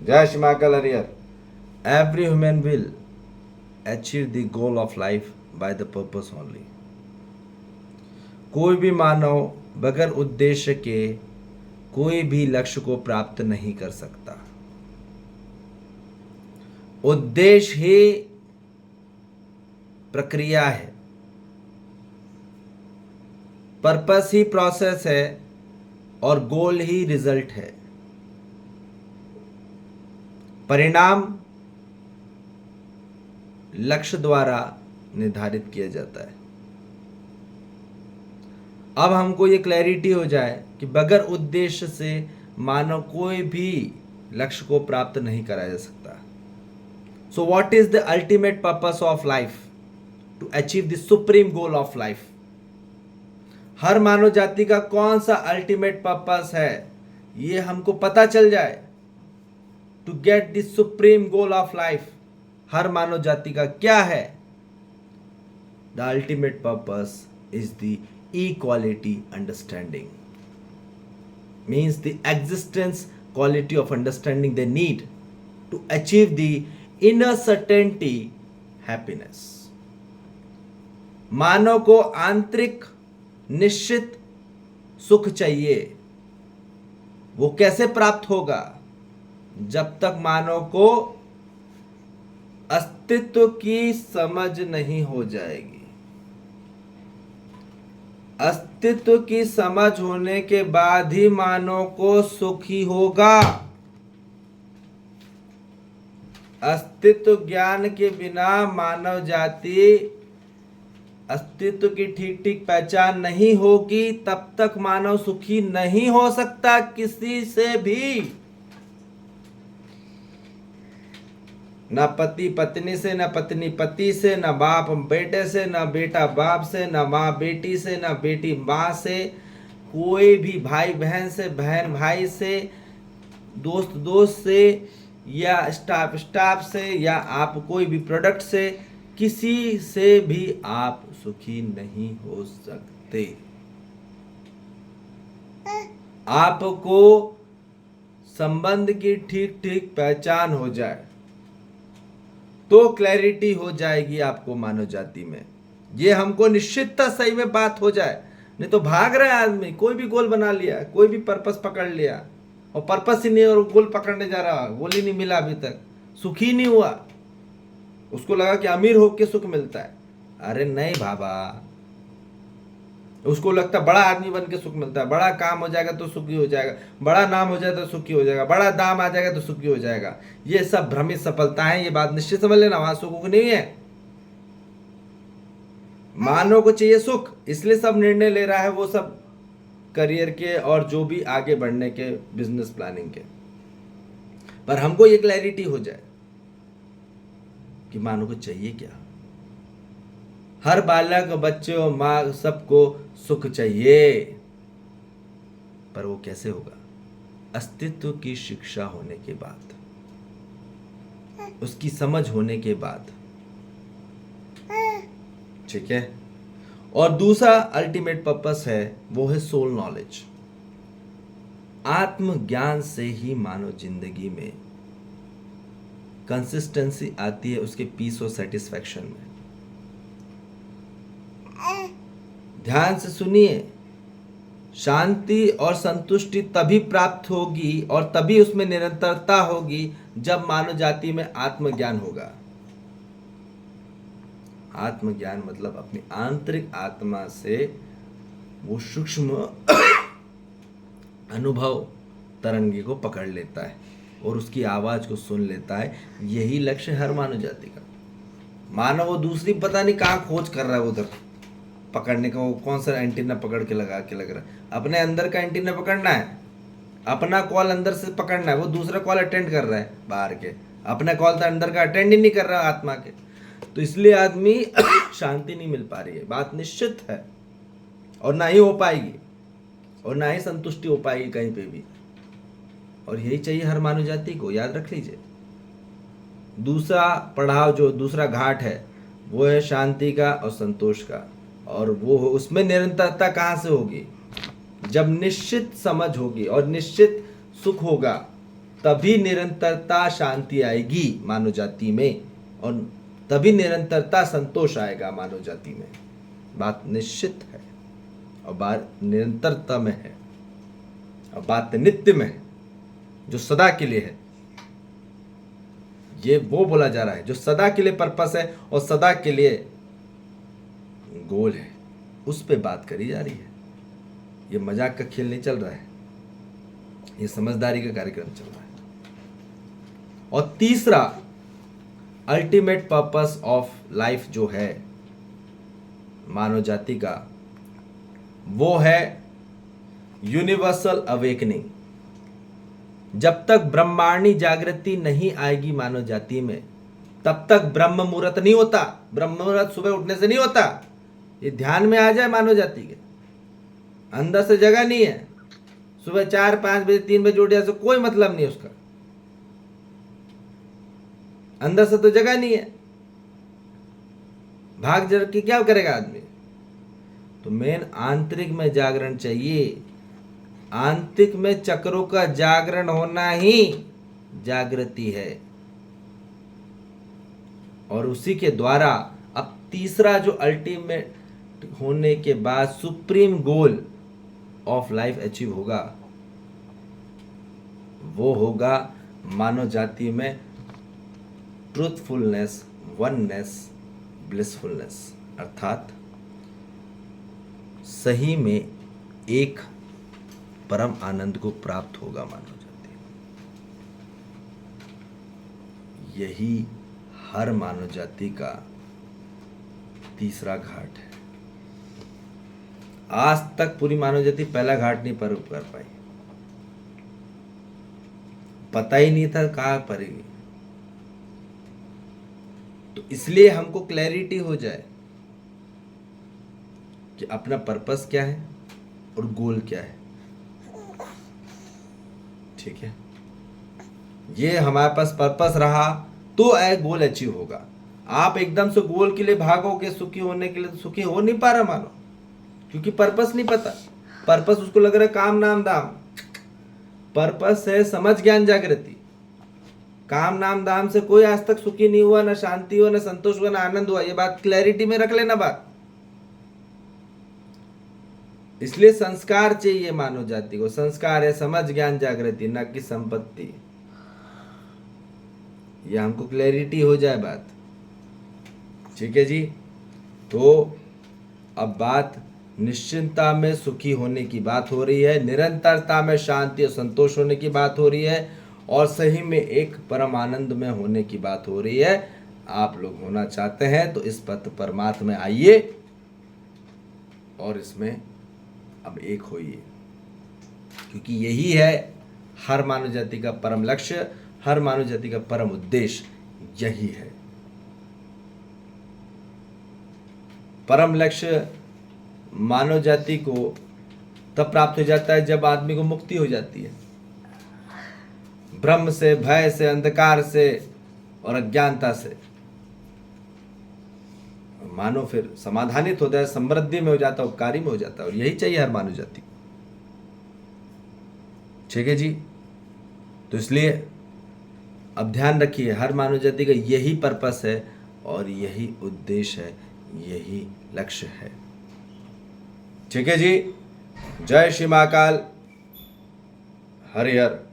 Jai Shimakal Ariyar. Every human will achieve the goal of life by the purpose only. कोई भी मानव बगैर उद्देश्य के कोई भी लक्ष्य को प्राप्त नहीं कर सकता। उद्देश्य ही प्रक्रिया है, पर्पस ही प्रोसेस है और गोल ही रिजल्ट है। परिणाम लक्ष्य द्वारा निर्धारित किया जाता है। अब हमको ये क्लैरिटी हो जाए कि बगैर उद्देश्य से मानव कोई भी लक्ष्य को प्राप्त नहीं करा जा सकता। So what is the ultimate purpose of life? To achieve the supreme goal of life. हर मानव जाति का कौन सा अल्टीमेट पर्पस है, ये हमको पता चल जाए। To get the supreme goal of life, हर मानव जाति का क्या है? The ultimate purpose is the equality understanding, means the existence quality of understanding they need to achieve the inner certainty happiness. मानव को आंतरिक निश्चित सुख चाहिए। वो कैसे प्राप्त होगा? जब तक मानव को अस्तित्व की समझ नहीं हो जाएगी। अस्तित्व की समझ होने के बाद ही मानव को सुखी होगा। अस्तित्व ज्ञान के बिना मानव जाति अस्तित्व की ठीक ठीक पहचान नहीं होगी, तब तक मानव सुखी नहीं हो सकता किसी से भी। न पति पत्नी से, न पत्नी पति से, न बाप बेटे से, न बेटा बाप से, न माँ बेटी से, न बेटी माँ से, कोई भी भाई बहन से, बहन भाई से, दोस्त दोस्त से, या स्टाफ स्टाफ से, या आप कोई भी प्रोडक्ट से, किसी से भी आप सुखी नहीं हो सकते। आपको संबंध की ठीक ठीक पहचान हो जाए तो क्लैरिटी हो जाएगी आपको मानव जाति में। ये हमको निश्चितता सही में बात हो जाए, नहीं तो भाग रहा है आदमी। कोई भी गोल बना लिया, कोई भी पर्पस पकड़ लिया और पर्पस ही नहीं और गोल पकड़ने जा रहा, गोल ही नहीं मिला, अभी तक सुखी नहीं हुआ। उसको लगा कि अमीर होके सुख मिलता है। अरे नहीं बाबा, उसको लगता बड़ा आदमी बन के सुख मिलता है, बड़ा काम हो जाएगा तो सुखी हो जाएगा, बड़ा नाम हो जाएगा तो सुखी हो जाएगा, बड़ा दाम आ जाएगा तो सुखी हो जाएगा। ये सब भ्रमित सफलता है। ये बात निश्चित समझ लेना, वहां सुख नहीं है। मानव को चाहिए सुख, इसलिए सब निर्णय ले रहा है वो सब करियर के और जो भी आगे बढ़ने के, बिजनेस प्लानिंग के। पर हमको ये क्लैरिटी हो जाए कि मानव को चाहिए क्या। हर बालक, बच्चे और माँ सबको सुख चाहिए, पर वो कैसे होगा? अस्तित्व की शिक्षा होने के बाद, उसकी समझ होने के बाद। ठीक है। और दूसरा अल्टीमेट पर्पस है, वो है सोल नॉलेज। आत्मज्ञान से ही मानव जिंदगी में कंसिस्टेंसी आती है, उसके पीस और सेटिस्फैक्शन में। ध्यान से सुनिए, शांति और संतुष्टि तभी प्राप्त होगी और तभी उसमें निरंतरता होगी जब मानव जाति में आत्मज्ञान होगा। आत्मज्ञान मतलब अपनी आंतरिक आत्मा से वो सूक्ष्म अनुभव तरंगे को पकड़ लेता है और उसकी आवाज को सुन लेता है। यही लक्ष्य हर मानव जाति का। मानव वो दूसरी पता नहीं कहाँ खोज कर रहा है, उधर पकड़ने का, वो कौन सा एंटीना पकड़ के लगा के लग रहा है। अपने अंदर का एंटीना पकड़ना है, अपना कॉल अंदर से पकड़ना है। वो दूसरा कॉल अटेंड कर रहा है बाहर के, अपना कॉल तो अंदर का अटेंड ही नहीं कर रहा आत्मा के। तो इसलिए आदमी शांति नहीं मिल पा रही है, बात निश्चित है, और ना ही हो पाएगी और ना ही संतुष्टि हो पाएगी कहीं पे भी। और यही चाहिए हर मानव जाति को, याद रख लीजिए। दूसरा पड़ाव, जो दूसरा घाट है, वो है शांति का और संतोष का। और वो उसमें निरंतरता कहाँ से होगी? जब निश्चित समझ होगी और निश्चित सुख होगा, तभी निरंतरता शांति आएगी मानव जाति में, और तभी निरंतरता संतोष आएगा मानव जाति में। बात निश्चित है और बात निरंतरता में है और बात नित्य में है, जो सदा के लिए है। ये वो बोला जा रहा है जो सदा के लिए पर्पस है और सदा के लिए गोल है, उस पे बात करी जा रही है। ये मजाक का खेल नहीं चल रहा है, ये समझदारी का कार्यक्रम चल रहा है। और तीसरा अल्टीमेट पर्पस ऑफ लाइफ जो है मानव जाति का, वो है यूनिवर्सल अवेकनिंग। जब तक ब्रह्मांडी जागृति नहीं आएगी मानव जाति में, तब तक ब्रह्म मुहूर्त नहीं होता। ब्रह्म मुहूर्त सुबह उठने से नहीं होता, ये ध्यान में आ जाए मानव जाति के। अंदर से जगह नहीं है, सुबह 4, 5 बजे 3 बजे उठ जाए तो कोई मतलब नहीं है उसका, अंदर से तो जगह नहीं है, भाग जर के क्या करेगा आदमी। तो मेन आंतरिक में जागरण चाहिए। आंतरिक में चक्रों का जागरण होना ही जागृति है, और उसी के द्वारा अब तीसरा जो अल्टीमेट होने के बाद supreme goal of life achieve होगा, वो होगा मानव जाति में ट्रूथफुलनेस, वननेस, ब्लिसफुलनेस, अर्थात सही में एक परम आनंद को प्राप्त होगा मानव जाति। यही हर मानव जाति का तीसरा घाट है। आज तक पूरी मानव जाति पहला घाट नहीं पार कर पाई, पता ही नहीं था कहाँ पड़ेगी। तो इसलिए हमको क्लैरिटी हो जाए कि अपना पर्पस क्या है और गोल क्या है। ठीक है, ये हमारे पास पर्पस रहा तो गोल अचीव होगा। आप एकदम से गोल के लिए भागोगे सुखी होने के लिए, तो सुखी हो नहीं पा रहा मानो, क्योंकि पर्पस नहीं पता। पर्पस उसको लग रहा है काम नाम दाम। पर्पस है समझ ज्ञान जागृति। काम नाम दाम से कोई आज तक सुखी नहीं हुआ, ना शांति हुआ, ना संतोष हुआ, ना आनंद हुआ। ये बात क्लैरिटी में रख लेना बात। इसलिए संस्कार चाहिए मानव जाति को। संस्कार है समझ ज्ञान जागृति, न कि संपत्ति। ये हमको क्लैरिटी हो जाए बात। ठीक है जी। तो अब बात निश्चिंतता में सुखी होने की बात हो रही है, निरंतरता में शांति और संतोष होने की बात हो रही है, और सही में एक परम आनंद में होने की बात हो रही है। आप लोग होना चाहते हैं तो इस पथ परमार्थ में आइए और इसमें अब एक होइए, क्योंकि यही है हर मानव जाति का परम लक्ष्य, हर मानव जाति का परम उद्देश्य यही है। परम लक्ष्य मानव जाति को तब प्राप्त हो जाता है जब आदमी को मुक्ति हो जाती है ब्रह्म से, भय से, अंधकार से और अज्ञानता से। मानव फिर समाधानित होता है, समृद्धि में हो जाता है, उपकारी में हो जाता है, और यही चाहिए हर मानव जाति। ठीक है जी। तो इसलिए अब ध्यान रखिए, हर मानव जाति का यही पर्पस है और यही उद्देश्य है, यही लक्ष्य है। ठीक है जी। जय श्री महाकाल। हरि हर।